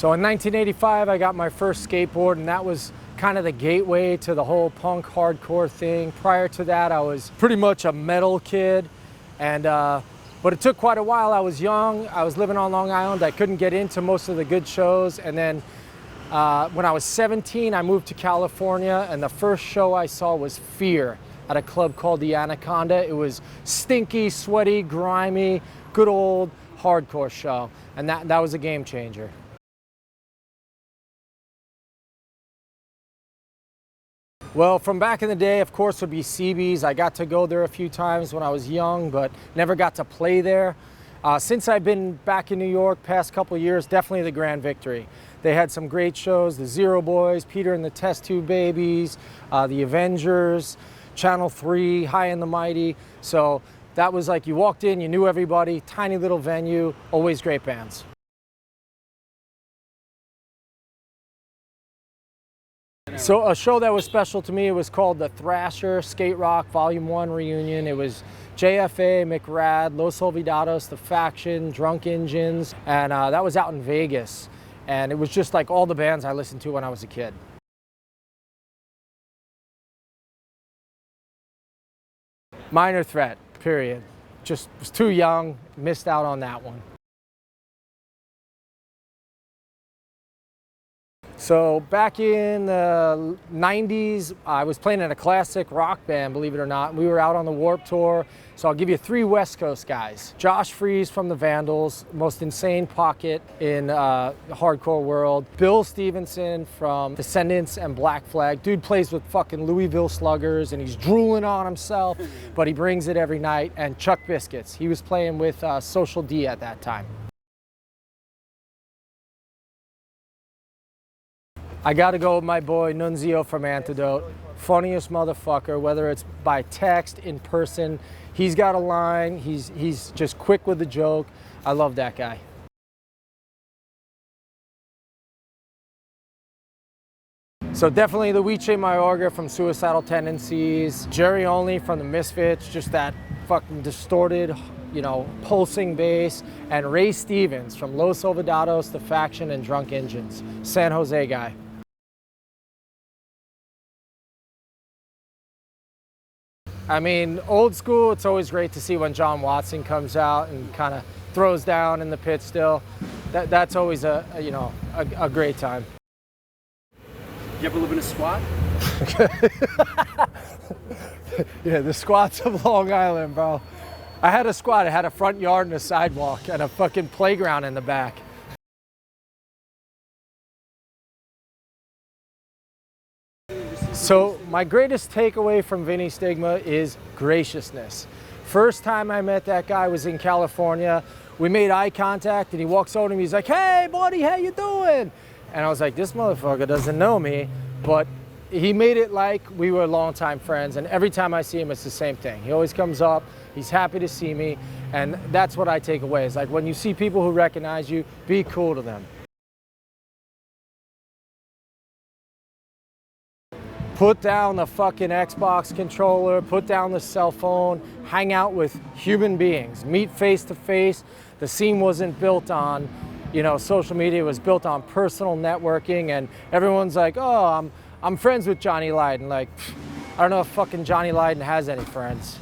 So in 1985, I got my first skateboard, and that was kind of the gateway to the whole punk hardcore thing. Prior to that, I was pretty much a metal kid, and but it took quite a while. I was young, I was living on Long Island, I couldn't get into most of the good shows, and then when I was 17, I moved to California, and the first show I saw was Fear at a club called the Anaconda. It was stinky, sweaty, grimy, good old hardcore show, and that was a game changer. Well, from back in the day, of course, would be CB's. I got to go there a few times when I was young, but never got to play there. Since I've been back in New York, past couple of years, definitely the Grand Victory. They had some great shows, the Zero Boys, Peter and the Test Tube Babies, the Avengers, Channel 3, High and the Mighty. So that was like you walked in, you knew everybody, tiny little venue, always great bands. So a show that was special to me, it was called the Thrasher Skate Rock Volume 1 Reunion. It was JFA, McRad, Los Olvidados, The Faction, Drunk Engines, and that was out in Vegas. And it was just like all the bands I listened to when I was a kid. Minor Threat, period. Just was too young, missed out on that one. So back in the 90s, I was playing in a classic rock band, believe it or not. We were out on the Warped Tour. So I'll give you 3 West Coast guys. Josh Freese from the Vandals, most insane pocket in the hardcore world. Bill Stevenson from Descendants and Black Flag. Dude plays with fucking Louisville Sluggers and he's drooling on himself, but he brings it every night. And Chuck Biscuits, he was playing with Social D at that time. I gotta go with my boy Nunzio from Antidote. Funniest motherfucker, whether it's by text, in person. He's got a line, he's just quick with the joke. I love that guy. So definitely the Luce Mayorga from Suicidal Tendencies, Jerry Only from the Misfits, just that fucking distorted, you know, pulsing bass, and Ray Stevens from Los Olvidados, The Faction, and Drunk Engines. San Jose guy. I mean, old school, it's always great to see when John Watson comes out and kind of throws down in the pit still. That's always a great time. You ever live in a squat? Yeah, the squats of Long Island, bro. I had a squat. I had a front yard and a sidewalk and a fucking playground in the back. So my greatest takeaway from Vinnie Stigma is graciousness. First time I met that guy was in California. We made eye contact and he walks over to me. He's like, "Hey buddy, how you doing?" And I was like, this motherfucker doesn't know me, but he made it like we were longtime friends. And every time I see him, it's the same thing. He always comes up, he's happy to see me. And that's what I take away. It's like when you see people who recognize you, be cool to them. Put down the fucking Xbox controller, put down the cell phone, hang out with human beings, meet face to face. The scene wasn't built on, you know, social media. It was built on personal networking, and everyone's like, "Oh, I'm friends with Johnny Lydon." Like, I don't know if fucking Johnny Lydon has any friends.